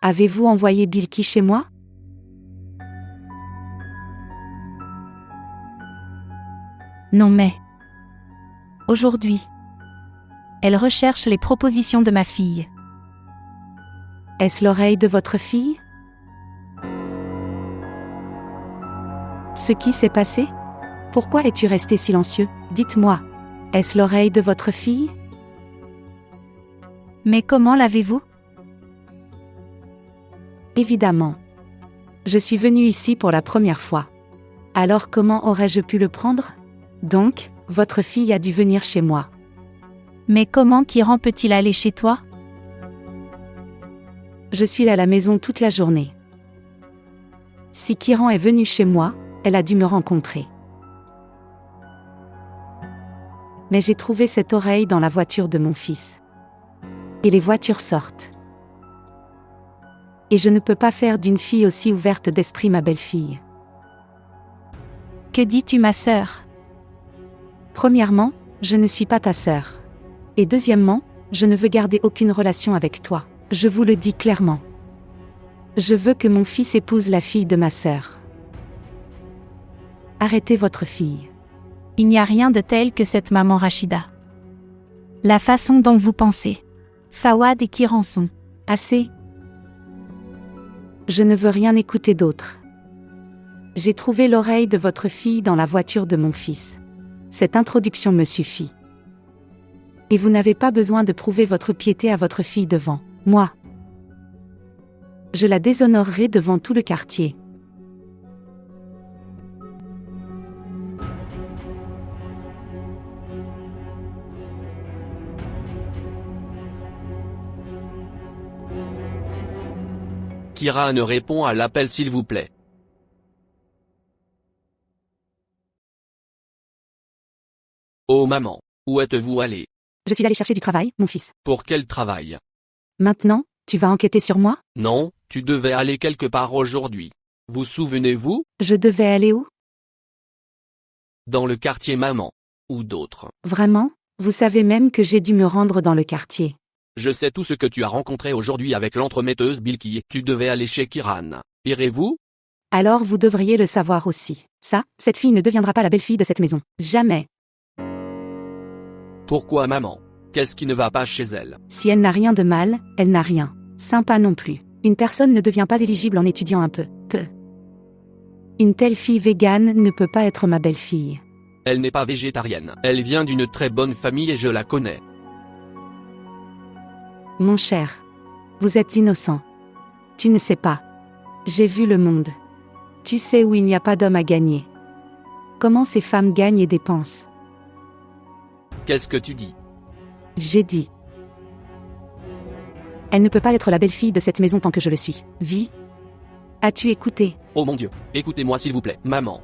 Avez-vous envoyé Bilky chez moi? Non mais... Aujourd'hui. Elle recherche les propositions de ma fille. Est-ce l'oreille de votre fille? Ce qui s'est passé? Pourquoi es-tu resté silencieux? Dites-moi. Est-ce l'oreille de votre fille? Mais comment l'avez-vous? Évidemment. Je suis venue ici pour la première fois. Alors comment aurais-je pu le prendre? Donc, votre fille a dû venir chez moi. Mais comment Kiran peut-il aller chez toi? Je suis à la maison toute la journée. Si Kiran est venue chez moi, elle a dû me rencontrer. Mais j'ai trouvé cette oreille dans la voiture de mon fils. Et les voitures sortent. Et je ne peux pas faire d'une fille aussi ouverte d'esprit ma belle-fille. Que dis-tu, ma sœur? Premièrement, je ne suis pas ta sœur. Et deuxièmement, je ne veux garder aucune relation avec toi. Je vous le dis clairement. Je veux que mon fils épouse la fille de ma sœur. Arrêtez votre fille. Il n'y a rien de tel que cette maman Rachida. La façon dont vous pensez. Fawad et Kiran sont. Assez. Je ne veux rien écouter d'autre. J'ai trouvé l'oreille de votre fille dans la voiture de mon fils. Cette introduction me suffit. Et vous n'avez pas besoin de prouver votre piété à votre fille devant moi. Je la déshonorerai devant tout le quartier. Kiran répond à l'appel s'il vous plaît. Oh maman, où êtes-vous allée? Je suis allée chercher du travail, mon fils. Pour quel travail? Maintenant, tu vas enquêter sur moi? Non, tu devais aller quelque part aujourd'hui. Vous souvenez-vous? Je devais aller où? Dans le quartier maman. Ou d'autres. Vraiment? Vous savez même que j'ai dû me rendre dans le quartier. Je sais tout ce que tu as rencontré aujourd'hui avec l'entremetteuse Bilky. Tu devais aller chez Kiran. Irez-vous? Alors vous devriez le savoir aussi. Ça, cette fille ne deviendra pas la belle-fille de cette maison. Jamais. Pourquoi maman? Qu'est-ce qui ne va pas chez elle? Si elle n'a rien de mal, elle n'a rien. Sympa non plus. Une personne ne devient pas éligible en étudiant un peu. Une telle fille végane ne peut pas être ma belle-fille. Elle n'est pas végétarienne. Elle vient d'une très bonne famille et je la connais. Mon cher. Vous êtes innocent. Tu ne sais pas. J'ai vu le monde. Tu sais où il n'y a pas d'homme à gagner. Comment ces femmes gagnent et dépensent. Qu'est-ce que tu dis? J'ai dit. Elle ne peut pas être la belle-fille de cette maison tant que je le suis. Vi? As-tu écouté? Oh mon Dieu, écoutez-moi s'il vous plaît, maman.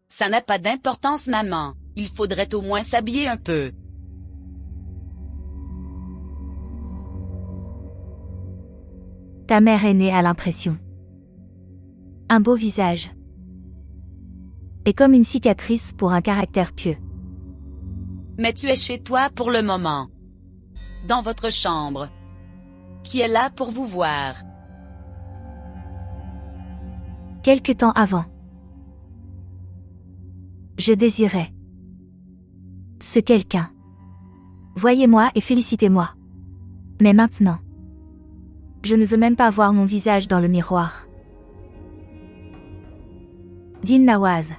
Ça n'a pas d'importance, maman. Il faudrait au moins s'habiller un peu. Ta mère est née à l'impression. Un beau visage. Et comme une cicatrice pour un caractère pieux. Mais tu es chez toi pour le moment. Dans votre chambre. Qui est là pour vous voir. Quelque temps avant. Je désirais. Ce quelqu'un. Voyez-moi et félicitez-moi. Mais maintenant. Je ne veux même pas voir mon visage dans le miroir. Dil Nawaz.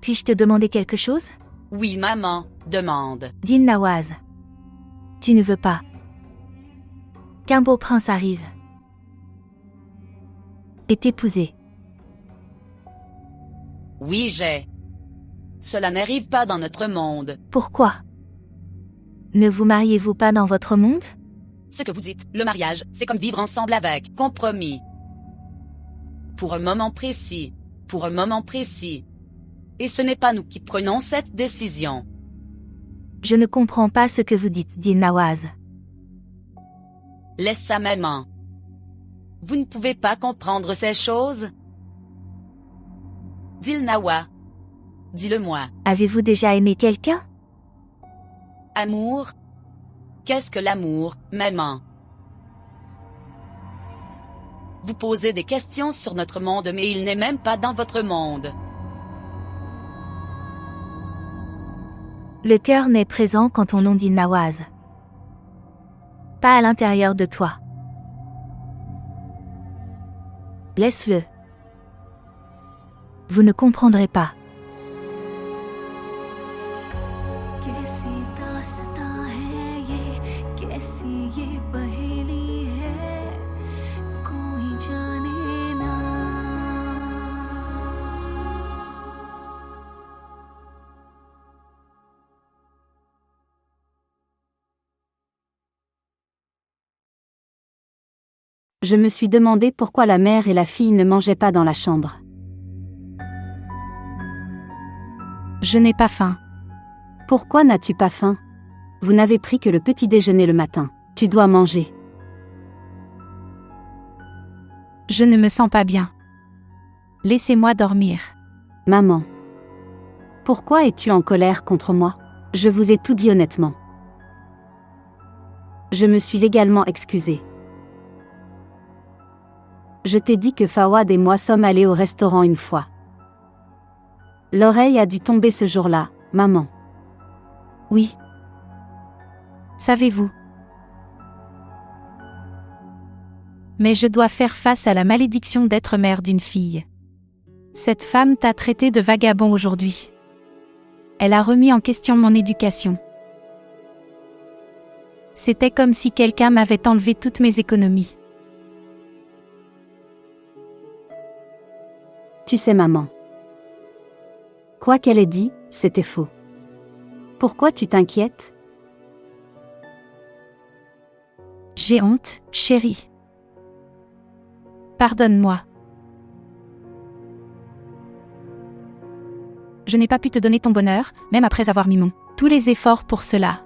Puis-je te demander quelque chose? Oui, maman, demande. Dil Nawaz. Tu ne veux pas qu'un beau prince arrive et t'épouser? Oui, j'ai. Cela n'arrive pas dans notre monde. Pourquoi? Ne vous mariez-vous pas dans votre monde? Ce que vous dites, le mariage, c'est comme vivre ensemble avec compromis. Pour un moment précis. Pour un moment précis. Et ce n'est pas nous qui prenons cette décision. Je ne comprends pas ce que vous dites, dit Nawaz. Laisse ça, maman. Vous ne pouvez pas comprendre ces choses? Dis-le Nawa. Dis-le-moi. Avez-vous déjà aimé quelqu'un? Amour? Qu'est-ce que l'amour, maman? Vous posez des questions sur notre monde mais il n'est même pas dans votre monde. Le cœur n'est présent quand on l'on dit Nawaz. Pas à l'intérieur de toi. Laisse-le. Vous ne comprendrez pas. Je me suis demandé pourquoi la mère et la fille ne mangeaient pas dans la chambre. Je n'ai pas faim. Pourquoi n'as-tu pas faim? Vous n'avez pris que le petit déjeuner le matin. Tu dois manger. Je ne me sens pas bien. Laissez-moi dormir. Maman. Pourquoi es-tu en colère contre moi? Je vous ai tout dit honnêtement. Je me suis également excusée. Je t'ai dit que Fawad et moi sommes allés au restaurant une fois. L'oreille a dû tomber ce jour-là, maman. Oui. Savez-vous? Mais je dois faire face à la malédiction d'être mère d'une fille. Cette femme t'a traité de vagabond aujourd'hui. Elle a remis en question mon éducation. C'était comme si quelqu'un m'avait enlevé toutes mes économies. Tu sais maman. Quoi qu'elle ait dit, c'était faux. Pourquoi tu t'inquiètes? J'ai honte, chérie. Pardonne-moi. Je n'ai pas pu te donner ton bonheur, même après avoir mis tous les efforts pour cela.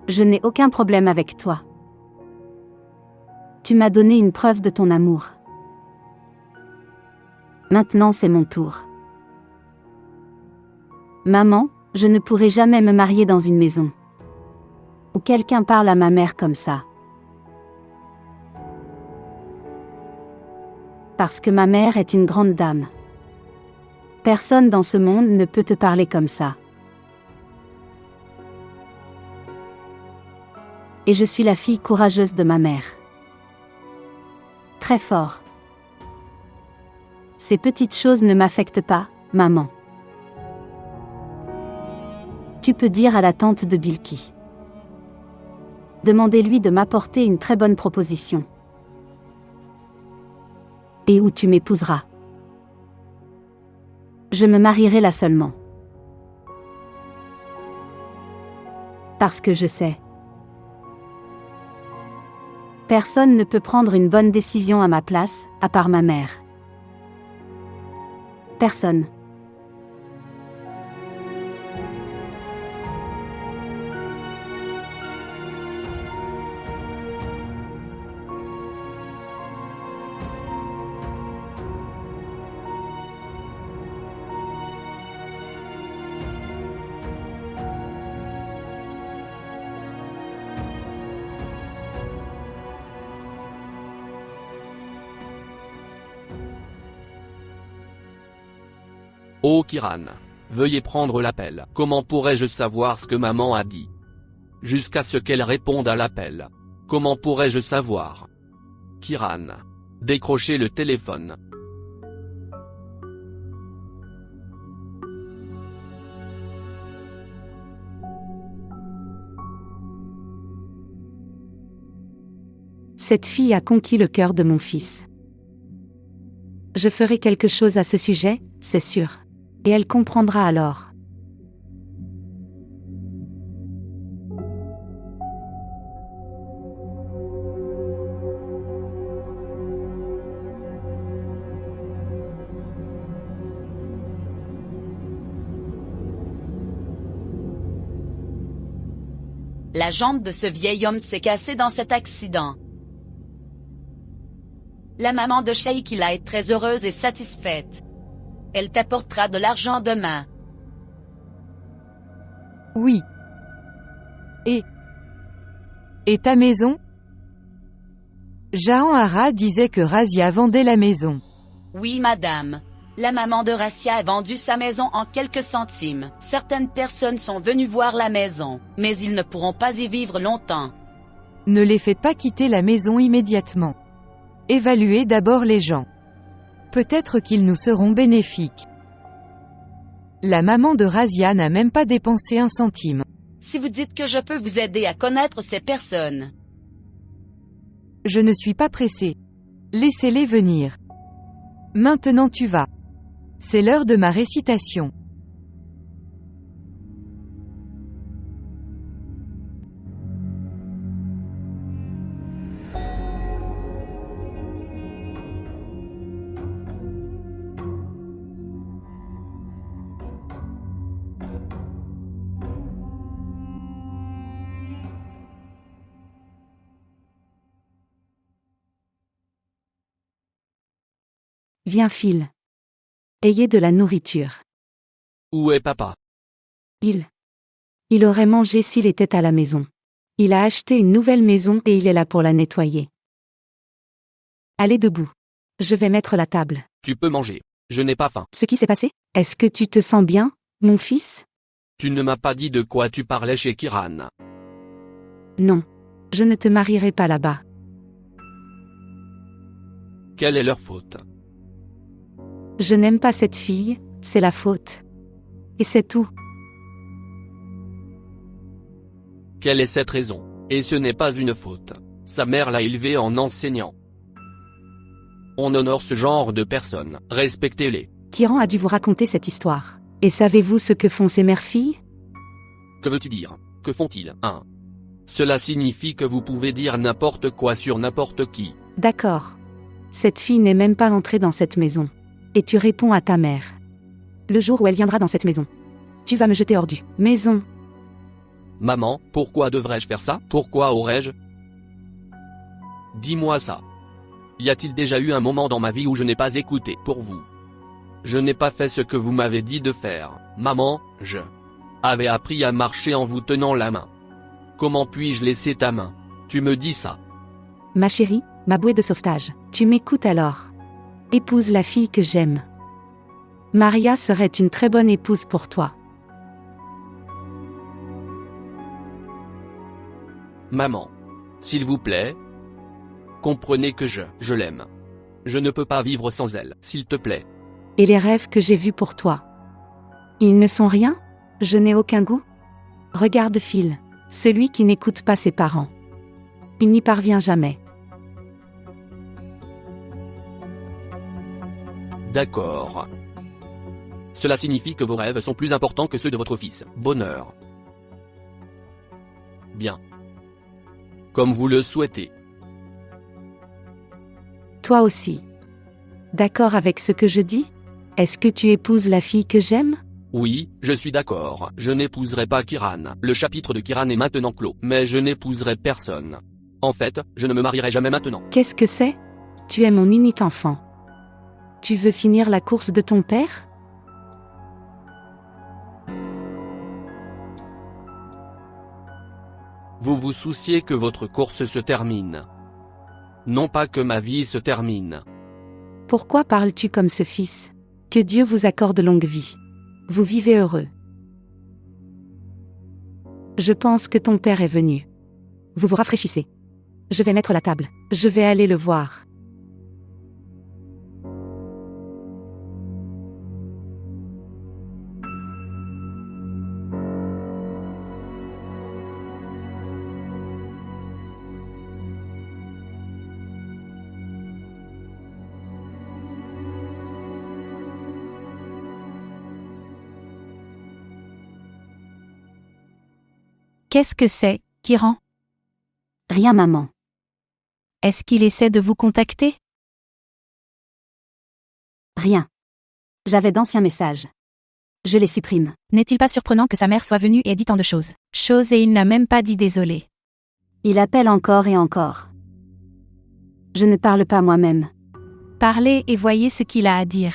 Je n'ai aucun problème avec toi. Tu m'as donné une preuve de ton amour. Maintenant c'est mon tour. Maman, je ne pourrai jamais me marier dans une maison où quelqu'un parle à ma mère comme ça. Parce que ma mère est une grande dame. Personne dans ce monde ne peut te parler comme ça. Et je suis la fille courageuse de ma mère. Très fort. Ces petites choses ne m'affectent pas, maman. Tu peux dire à la tante de Bilki. Demandez-lui de m'apporter une très bonne proposition. Et où tu m'épouseras. Je me marierai là seulement. Parce que je sais. Personne ne peut prendre une bonne décision à ma place, à part ma mère. Personne. Oh Kiran. Veuillez prendre l'appel. Comment pourrais-je savoir ce que maman a dit? Jusqu'à ce qu'elle réponde à l'appel. Comment pourrais-je savoir? Kiran. Décrochez le téléphone. Cette fille a conquis le cœur de mon fils. Je ferai quelque chose à ce sujet, c'est sûr. Et elle comprendra alors. La jambe de ce vieil homme s'est cassée dans cet accident. La maman de Shaikila est très heureuse et satisfaite. Elle t'apportera de l'argent demain. Oui. Et ta maison? Jahan Hara disait que Razia vendait la maison. Oui madame. La maman de Rassia a vendu sa maison en quelques centimes. Certaines personnes sont venues voir la maison, mais ils ne pourront pas y vivre longtemps. Ne les faites pas quitter la maison immédiatement. Évaluez d'abord les gens. Peut-être qu'ils nous seront bénéfiques. La maman de Razia n'a même pas dépensé un centime. Si vous dites que je peux vous aider à connaître ces personnes. Je ne suis pas pressé. Laissez-les venir. Maintenant tu vas. C'est l'heure de ma récitation. Viens Phil. Ayez de la nourriture. Où est papa? Il aurait mangé s'il était à la maison. Il a acheté une nouvelle maison et il est là pour la nettoyer. Allez debout. Je vais mettre la table. Tu peux manger. Je n'ai pas faim. Ce qui s'est passé? Est-ce que tu te sens bien, mon fils? Tu ne m'as pas dit de quoi tu parlais chez Kiran. Non. Je ne te marierai pas là-bas. Quelle est leur faute? Je n'aime pas cette fille, c'est la faute. Et c'est tout. Quelle est cette raison? Et ce n'est pas une faute. Sa mère l'a élevé en enseignant. On honore ce genre de personnes, respectez-les. Kiran a dû vous raconter cette histoire. Et savez-vous ce que font ces mères-filles? Que veux-tu dire? Que font-ils, hein? Cela signifie que vous pouvez dire n'importe quoi sur n'importe qui. D'accord. Cette fille n'est même pas entrée dans cette maison. Et tu réponds à ta mère. Le jour où elle viendra dans cette maison, tu vas me jeter hors du maison. Maman, pourquoi devrais-je faire ça? Pourquoi aurais-je? Dis-moi ça. Y a-t-il déjà eu un moment dans ma vie où je n'ai pas écouté pour vous? Je n'ai pas fait ce que vous m'avez dit de faire. Maman, je avais appris à marcher en vous tenant la main. Comment puis-je laisser ta main? Tu me dis ça. Ma chérie, ma bouée de sauvetage, tu m'écoutes alors. Épouse la fille que j'aime. Maria serait une très bonne épouse pour toi. Maman. S'il vous plaît. Comprenez que je l'aime. Je ne peux pas vivre sans elle, s'il te plaît. Et les rêves que j'ai vus pour toi? Ils ne sont rien? Je n'ai aucun goût? Regarde Phil, celui qui n'écoute pas ses parents. Il n'y parvient jamais. D'accord. Cela signifie que vos rêves sont plus importants que ceux de votre fils. Bonheur. Bien. Comme vous le souhaitez. Toi aussi. D'accord avec ce que je dis? Est-ce que tu épouses la fille que j'aime? Oui, je suis d'accord. Je n'épouserai pas Kiran. Le chapitre de Kiran est maintenant clos. Mais je n'épouserai personne. En fait, je ne me marierai jamais maintenant. Qu'est-ce que c'est? Tu es mon unique enfant. Tu veux finir la course de ton père? Vous vous souciez que votre course se termine. Non pas que ma vie se termine. Pourquoi parles-tu comme ce fils? Que Dieu vous accorde longue vie. Vous vivez heureux. Je pense que ton père est venu. Vous vous rafraîchissez. Je vais mettre la table. Je vais aller le voir. Qu'est-ce que c'est, Kiran? Rien, maman. Est-ce qu'il essaie de vous contacter? Rien. J'avais d'anciens messages. Je les supprime. N'est-il pas surprenant que sa mère soit venue et ait dit tant de choses? Et il n'a même pas dit désolé. Il appelle encore et encore. Je ne parle pas moi-même. Parlez et voyez ce qu'il a à dire.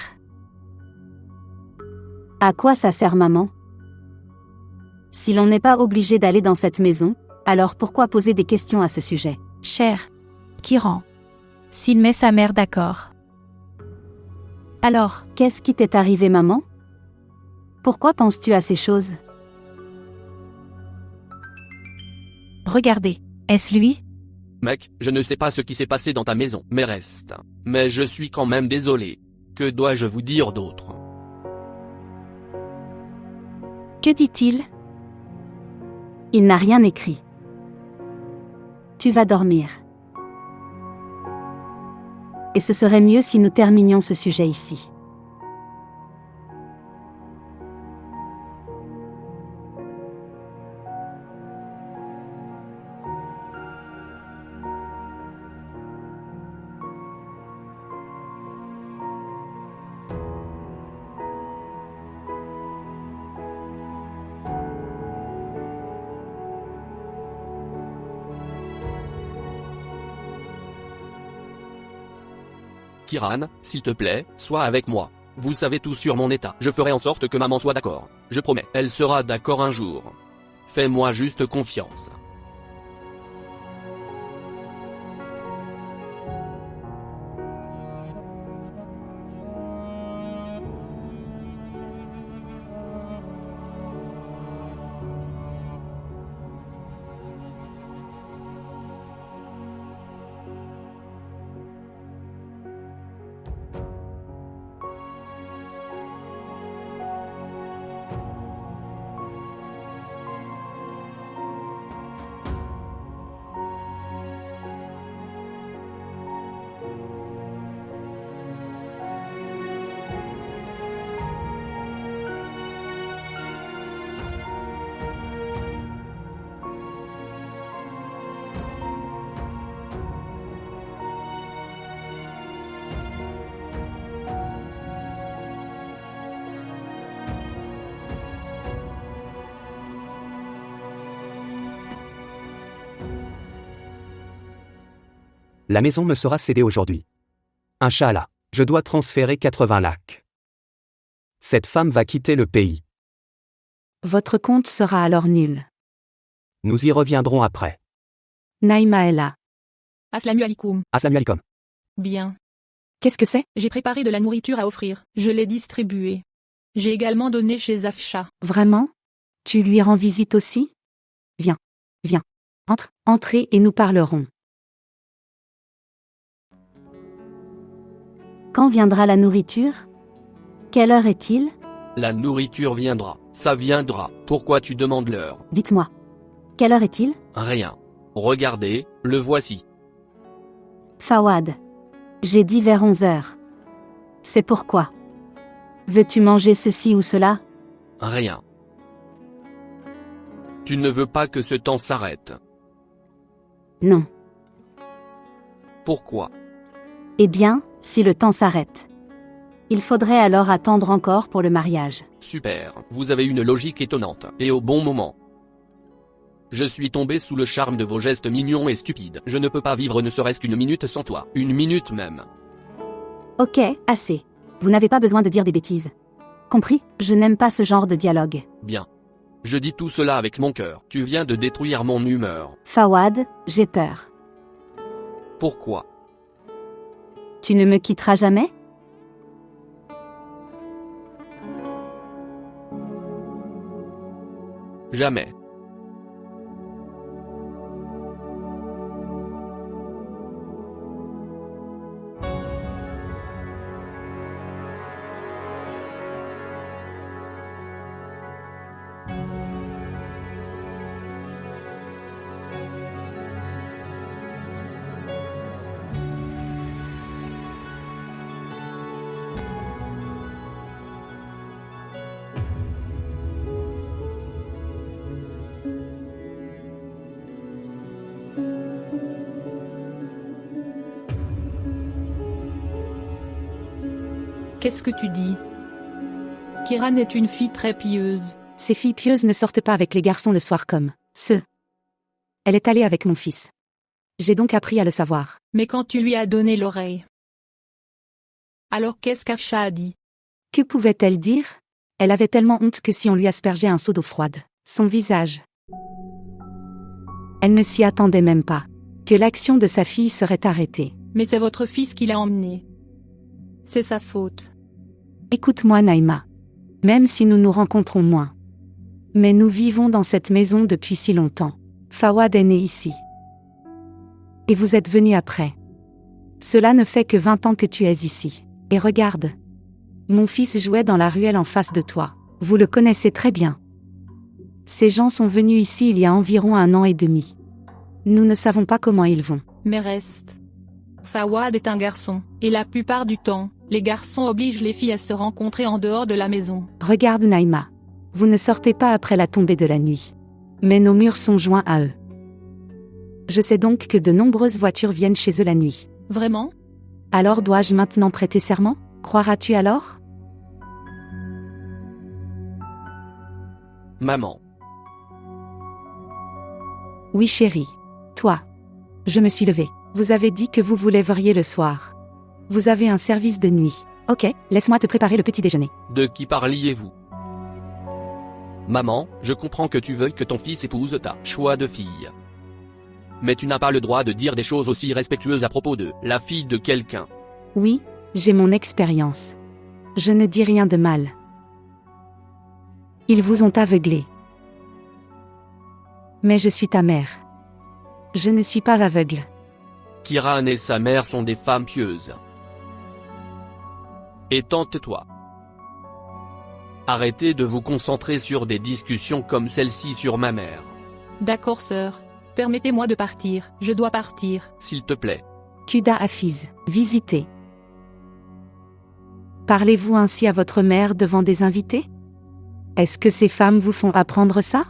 À quoi ça sert, maman? Si l'on n'est pas obligé d'aller dans cette maison, alors pourquoi poser des questions à ce sujet? Cher Kiran, s'il met sa mère d'accord. Alors, Qu'est-ce qui t'est arrivé, maman? Pourquoi penses-tu à ces choses? regardez, est-ce lui? Mec, je ne sais pas ce qui s'est passé dans ta maison, mais reste. Mais je suis quand même désolé. Que dois-je vous dire d'autre? Que dit-il? Il n'a rien écrit. Tu vas dormir. Et ce serait mieux si nous terminions ce sujet ici. Kiran, s'il te plaît, sois avec moi. Vous savez tout sur mon état. Je ferai en sorte que maman soit d'accord. Je promets. Elle sera d'accord un jour. Fais-moi juste confiance. La maison me sera cédée aujourd'hui. Inch'Allah, je dois transférer 80 lakhs. Cette femme va quitter le pays. Votre compte sera alors nul. Nous y reviendrons après. Naïma est là. Assalamu alaikum. Assalamu alaikum. Bien. Qu'est-ce que c'est? J'ai préparé de la nourriture à offrir. Je l'ai distribuée. J'ai également donné chez Afsha. Vraiment? Tu lui rends visite aussi? Viens. Viens. Entrez et nous parlerons. Quand viendra la nourriture? Quelle heure est-il? La nourriture viendra. Ça viendra. Pourquoi tu demandes l'heure? Dites-moi. Quelle heure est-il? Rien. Regardez, le voici. Fawad. J'ai dit vers 11 heures. C'est pourquoi. Veux-tu manger ceci ou cela? Rien. Tu ne veux pas que ce temps s'arrête. Non. Pourquoi? Eh bien, si le temps s'arrête. Il faudrait alors attendre encore pour le mariage. Super, vous avez une logique étonnante, et au bon moment. Je suis tombé sous le charme de vos gestes mignons et stupides. Je ne peux pas vivre ne serait-ce qu'une minute sans toi. Une minute même. Ok, assez. Vous n'avez pas besoin de dire des bêtises. Compris? Je n'aime pas ce genre de dialogue. Bien. Je dis tout cela avec mon cœur. Tu viens de détruire mon humeur. Fawad, j'ai peur. Pourquoi? Tu ne me quitteras jamais? Jamais. Qu'est-ce que tu dis? Kiran est une fille très pieuse. Ces filles pieuses ne sortent pas avec les garçons le soir comme ce. Elle est allée avec mon fils. J'ai donc appris à le savoir. Mais quand tu lui as donné l'oreille, alors qu'est-ce qu'Acha a dit? Que pouvait-elle dire? Elle avait tellement honte que si on lui aspergeait un seau d'eau froide, son visage. Elle ne s'y attendait même pas. Que l'action de sa fille serait arrêtée. Mais c'est votre fils qui l'a emmené. C'est sa faute. Écoute-moi Naïma. Même si nous nous rencontrons moins. Mais nous vivons dans cette maison depuis si longtemps. Fawad est né ici. Et vous êtes venu après. Cela ne fait que 20 ans que tu es ici. Et regarde. Mon fils jouait dans la ruelle en face de toi. Vous le connaissez très bien. Ces gens sont venus ici il y a environ 1 an et demi. Nous ne savons pas comment ils vont. Mais reste. Fawad est un garçon, et la plupart du temps, les garçons obligent les filles à se rencontrer en dehors de la maison. Regarde Naïma. Vous ne sortez pas après la tombée de la nuit. Mais nos murs sont joints à eux. Je sais donc que de nombreuses voitures viennent chez eux la nuit. Vraiment? Alors dois-je maintenant prêter serment? Croiras-tu alors? Maman. Oui chérie. Toi. Je me suis levée. Vous avez dit que vous vous lèveriez le soir. Vous avez un service de nuit. Ok, laisse-moi te préparer le petit déjeuner. De qui parliez-vous? Maman, je comprends que tu veuilles que ton fils épouse ta choix de fille. Mais tu n'as pas le droit de dire des choses aussi respectueuses à propos de la fille de quelqu'un. Oui, j'ai mon expérience. Je ne dis rien de mal. Ils vous ont aveuglé. Mais je suis ta mère. Je ne suis pas aveugle. Kiran et sa mère sont des femmes pieuses. Et tente-toi. Arrêtez de vous concentrer sur des discussions comme celle-ci sur ma mère. D'accord sœur. Permettez-moi de partir, je dois partir. S'il te plaît. Kuda Hafiz, visitez. Parlez-vous ainsi à votre mère devant des invités? Est-ce que ces femmes vous font apprendre ça?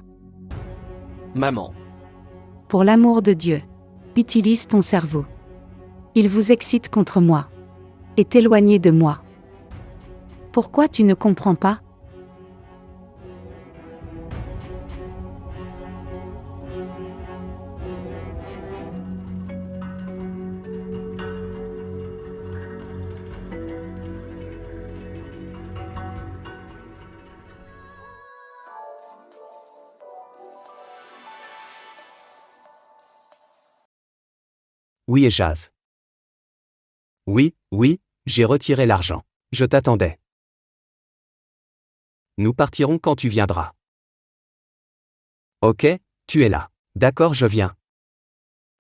Maman. Pour l'amour de Dieu, utilise ton cerveau. Il vous excite contre moi. Est éloigné de moi. Pourquoi tu ne comprends pas? Oui Ejaz. Oui, j'ai retiré l'argent. Je t'attendais. Nous partirons quand tu viendras. Ok, tu es là. D'accord, je viens.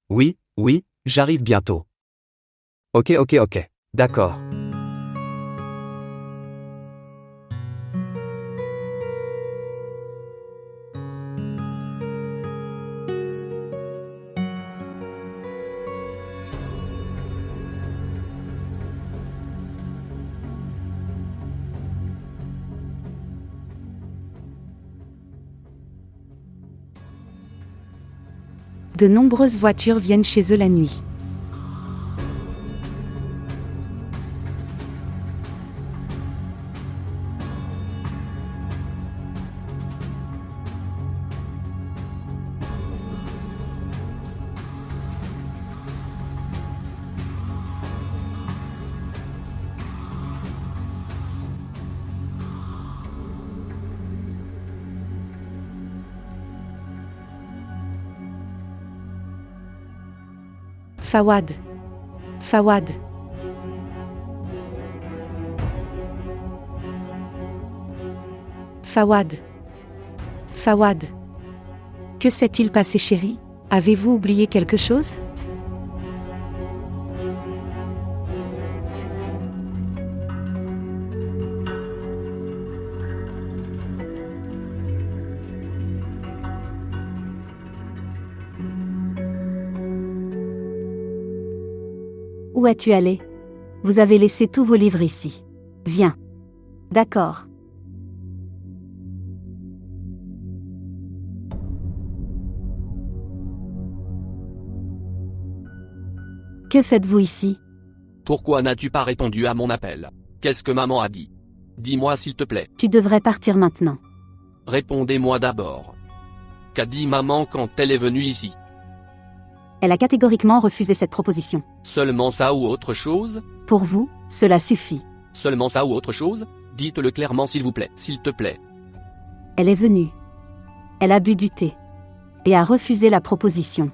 Oui, j'arrive bientôt. Ok. D'accord. De nombreuses voitures viennent chez eux la nuit. Fawad. Que s'est-il passé chérie? Avez-vous oublié quelque chose? Où es-tu allé? Vous avez laissé tous vos livres ici. Viens. D'accord. Que faites-vous ici? Pourquoi n'as-tu pas répondu à mon appel? Qu'est-ce que maman a dit? Dis-moi s'il te plaît. Tu devrais partir maintenant. Répondez-moi d'abord. Qu'a dit maman quand elle est venue ici? Elle a catégoriquement refusé cette proposition. Seulement ça ou autre chose? Pour vous, cela suffit. Seulement ça ou autre chose? Dites-le clairement s'il vous plaît. S'il te plaît. Elle est venue. Elle a bu du thé. Et a refusé la proposition.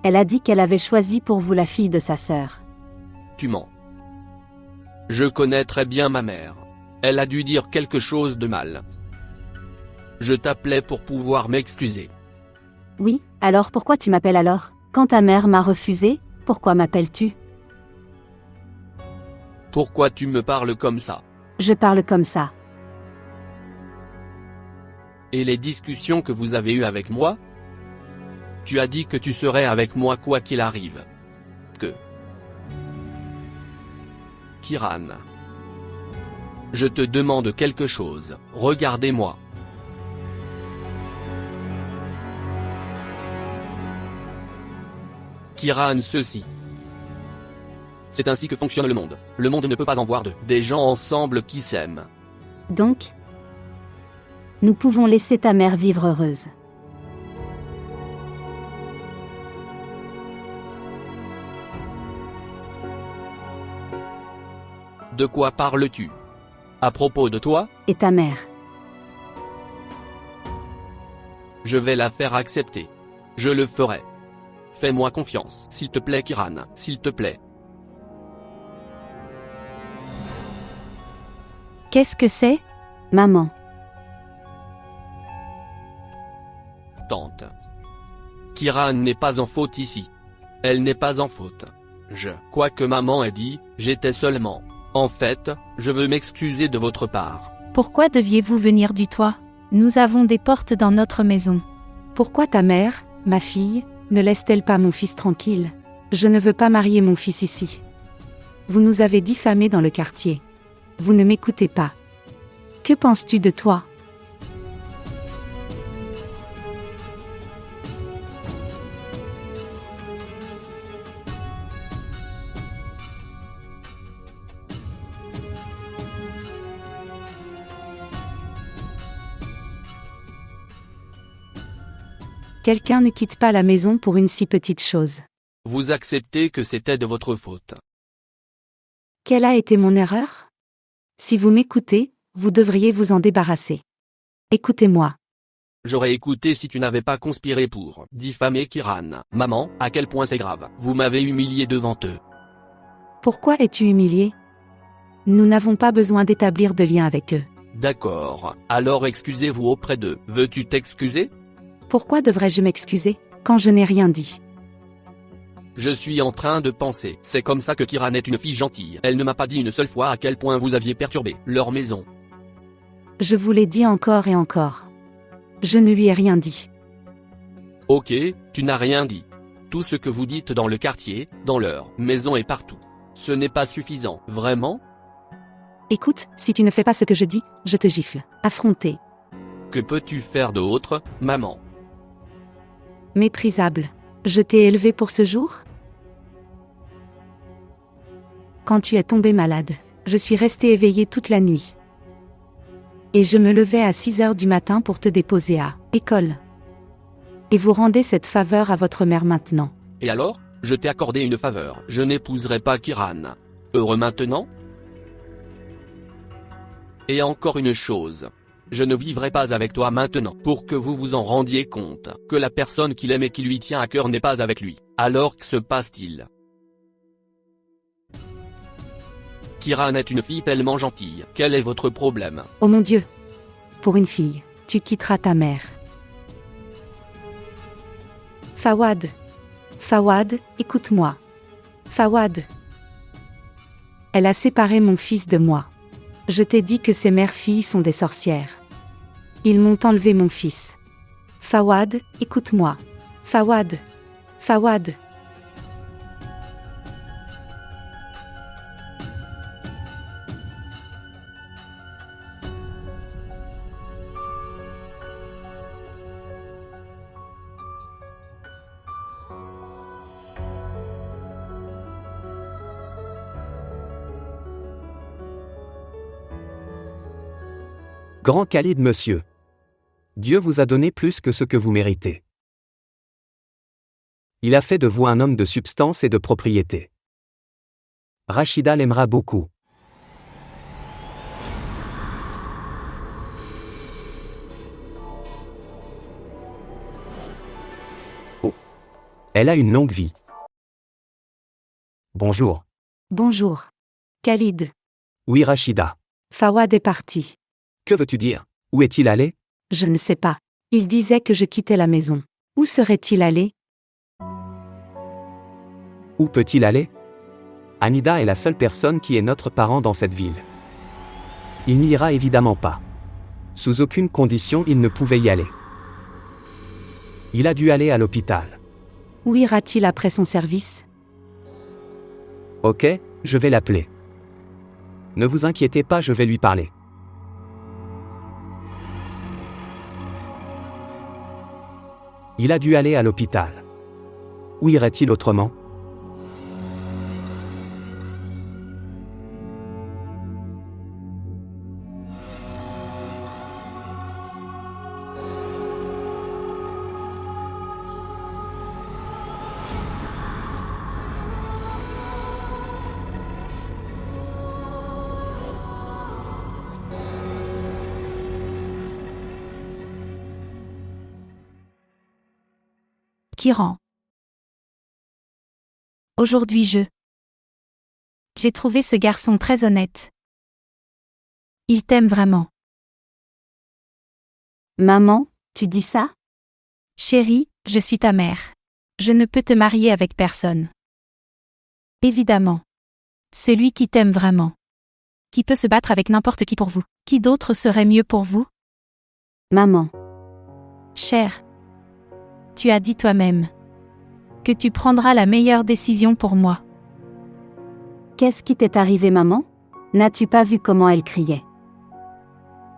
Elle a dit qu'elle avait choisi pour vous la fille de sa sœur. Tu mens. Je connais très bien ma mère. Elle a dû dire quelque chose de mal. Je t'appelais pour pouvoir m'excuser. Oui, alors pourquoi tu m'appelles alors? Quand ta mère m'a refusé, pourquoi m'appelles-tu? Pourquoi tu me parles comme ça? Je parle comme ça. Et les discussions que vous avez eues avec moi? Tu as dit que tu serais avec moi quoi qu'il arrive. Que... Kiran. Je te demande quelque chose, regardez-moi. Kiran, ceci. C'est ainsi que fonctionne le monde. Le monde ne peut pas en voir des gens ensemble qui s'aiment. Donc, nous pouvons laisser ta mère vivre heureuse. De quoi parles-tu? À propos de toi? Et ta mère? Je vais la faire accepter. Je le ferai. Fais-moi confiance, s'il te plaît Kiran, s'il te plaît. Qu'est-ce que c'est? Maman. Tante. Kiran n'est pas en faute ici. Elle n'est pas en faute. Quoi que maman ait dit, j'étais seulement. En fait, je veux m'excuser de votre part. Pourquoi deviez-vous venir du toit? Nous avons des portes dans notre maison. Pourquoi ta mère, ma fille, ne laisse-t-elle pas mon fils tranquille? Je ne veux pas marier mon fils ici. Vous nous avez diffamés dans le quartier. Vous ne m'écoutez pas. Que penses-tu de toi? Quelqu'un ne quitte pas la maison pour une si petite chose. Vous acceptez que c'était de votre faute. Quelle a été mon erreur? Si vous m'écoutez, vous devriez vous en débarrasser. Écoutez-moi. J'aurais écouté si tu n'avais pas conspiré pour diffamer Kiran. Maman, à quel point c'est grave. Vous m'avez humilié devant eux. Pourquoi es-tu humilié? Nous n'avons pas besoin d'établir de lien avec eux. D'accord, alors excusez-vous auprès d'eux. Veux-tu t'excuser? Pourquoi devrais-je m'excuser, quand je n'ai rien dit? Je suis en train de penser. C'est comme ça que Kiran est une fille gentille. Elle ne m'a pas dit une seule fois à quel point vous aviez perturbé leur maison. Je vous l'ai dit encore et encore. Je ne lui ai rien dit. Ok, tu n'as rien dit. Tout ce que vous dites dans le quartier, dans leur maison et partout. Ce n'est pas suffisant, vraiment? Écoute, si tu ne fais pas ce que je dis, je te gifle. Affronté. Que peux-tu faire d'autre, maman? Méprisable. Je t'ai élevé pour ce jour? Quand tu es tombé malade, je suis restée éveillée toute la nuit. Et je me levais à 6 heures du matin pour te déposer à l'école. Et vous rendez cette faveur à votre mère maintenant. Et alors, je t'ai accordé une faveur. Je n'épouserai pas Kiran. Heureux maintenant? Et encore une chose. Je ne vivrai pas avec toi maintenant. Pour que vous vous en rendiez compte, que la personne qu'il aime et qui lui tient à cœur n'est pas avec lui. Alors que se passe-t-il? Kiran est une fille tellement gentille. Quel est votre problème? Oh mon Dieu! Pour une fille, tu quitteras ta mère. Fawad. Fawad, écoute-moi. Fawad. Elle a séparé mon fils de moi. Je t'ai dit que ces mères-filles sont des sorcières. Ils m'ont enlevé mon fils. Fawad, écoute-moi. Fawad. Fawad. Grand Khalid monsieur. Dieu vous a donné plus que ce que vous méritez. Il a fait de vous un homme de substance et de propriété. Rachida l'aimera beaucoup. Oh. Elle a une longue vie. Bonjour. Bonjour. Khalid. Oui Rachida. Fawad est parti. Que veux-tu dire? Où est-il allé? Je ne sais pas. Il disait que je quittais la maison. Où serait-il allé? Où peut-il aller? Hamida est la seule personne qui est notre parent dans cette ville. Il n'y ira évidemment pas. Sous aucune condition il ne pouvait y aller. Il a dû aller à l'hôpital. Où ira-t-il après son service? Ok, je vais l'appeler. Ne vous inquiétez pas, je vais lui parler. Il a dû aller à l'hôpital. Où irait-il autrement? Kiran. Aujourd'hui j'ai trouvé ce garçon très honnête. Il t'aime vraiment. Maman, tu dis ça? Chérie, je suis ta mère. Je ne peux te marier avec personne. Évidemment. Celui qui t'aime vraiment. Qui peut se battre avec n'importe qui pour vous. Qui d'autre serait mieux pour vous? Maman. Cher. Tu as dit toi-même que tu prendras la meilleure décision pour moi. Qu'est-ce qui t'est arrivé, maman? N'as-tu pas vu comment elle criait?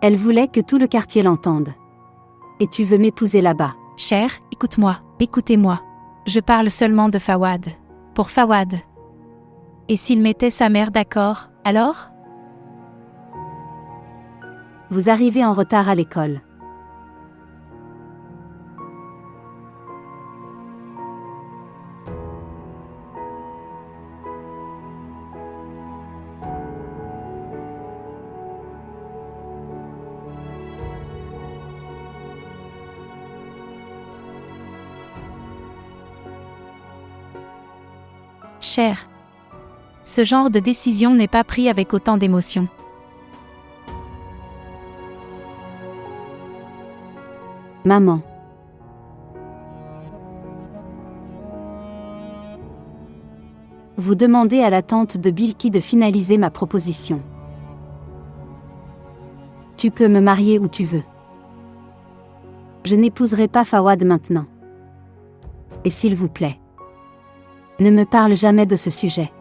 Elle voulait que tout le quartier l'entende. Et tu veux m'épouser là-bas. Cher, écoute-moi, écoutez-moi. Je parle seulement de Fawad. Pour Fawad. Et s'il mettait sa mère d'accord, alors? Vous arrivez en retard à l'école. Cher. Ce genre de décision n'est pas pris avec autant d'émotion. Maman. Vous demandez à la tante de Bilki de finaliser ma proposition. Tu peux me marier où tu veux. Je n'épouserai pas Fawad maintenant. Et s'il vous plaît, ne me parle jamais de ce sujet.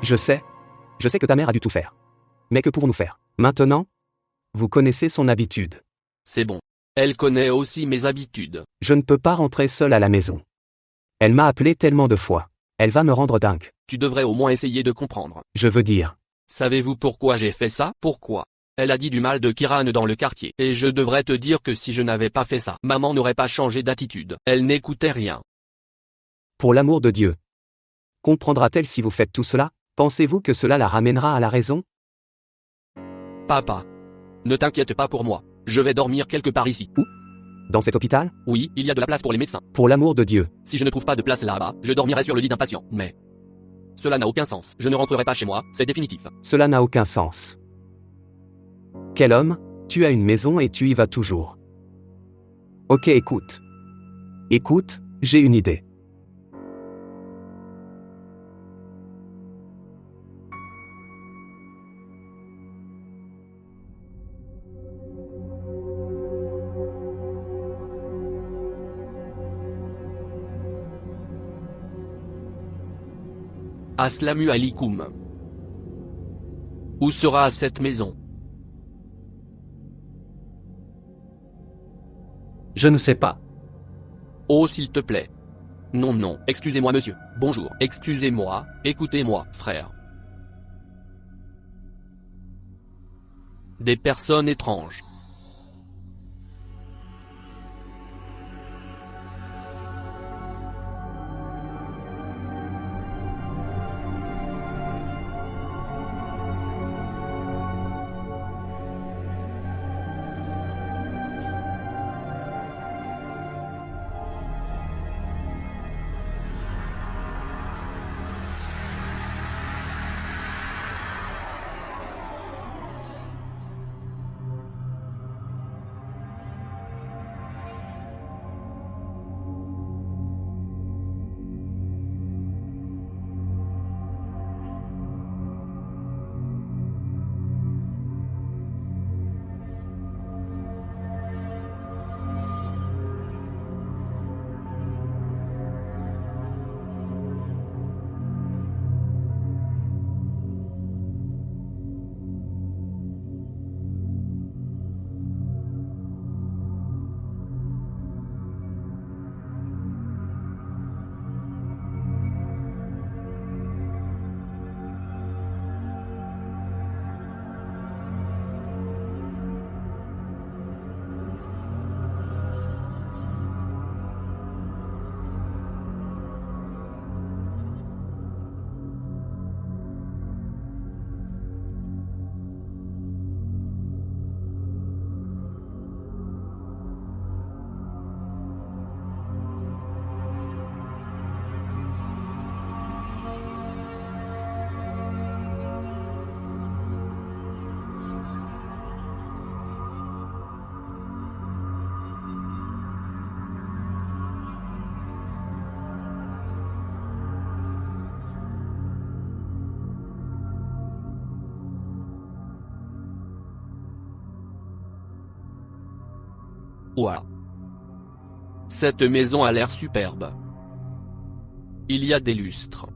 Je sais que ta mère a dû tout faire. Mais que pouvons-nous faire? Maintenant? Vous connaissez son habitude. C'est bon. Elle connaît aussi mes habitudes. Je ne peux pas rentrer seul à la maison. Elle m'a appelé tellement de fois. Elle va me rendre dingue. Tu devrais au moins essayer de comprendre. Je veux dire. Savez-vous pourquoi j'ai fait ça? Pourquoi? Elle a dit du mal de Kiran dans le quartier. Et je devrais te dire que si je n'avais pas fait ça, maman n'aurait pas changé d'attitude. Elle n'écoutait rien. Pour l'amour de Dieu. Comprendra-t-elle si vous faites tout cela? Pensez-vous que cela la ramènera à la raison? Papa. Ne t'inquiète pas pour moi. Je vais dormir quelque part ici. Où? Dans cet hôpital? Oui, il y a de la place pour les médecins. Pour l'amour de Dieu. Si je ne trouve pas de place là-bas, je dormirai sur le lit d'un patient. Mais cela n'a aucun sens. Je ne rentrerai pas chez moi, c'est définitif. Cela n'a aucun sens. Quel homme? Tu as une maison et tu y vas toujours. Ok, écoute. Écoute, j'ai une idée. Aslamu alikoum. Où sera cette maison? Je ne sais pas. Oh s'il te plaît. Non non, excusez-moi monsieur. Bonjour, excusez-moi, écoutez-moi, frère. Des personnes étranges. Ouah. Cette maison a l'air superbe. Il y a des lustres.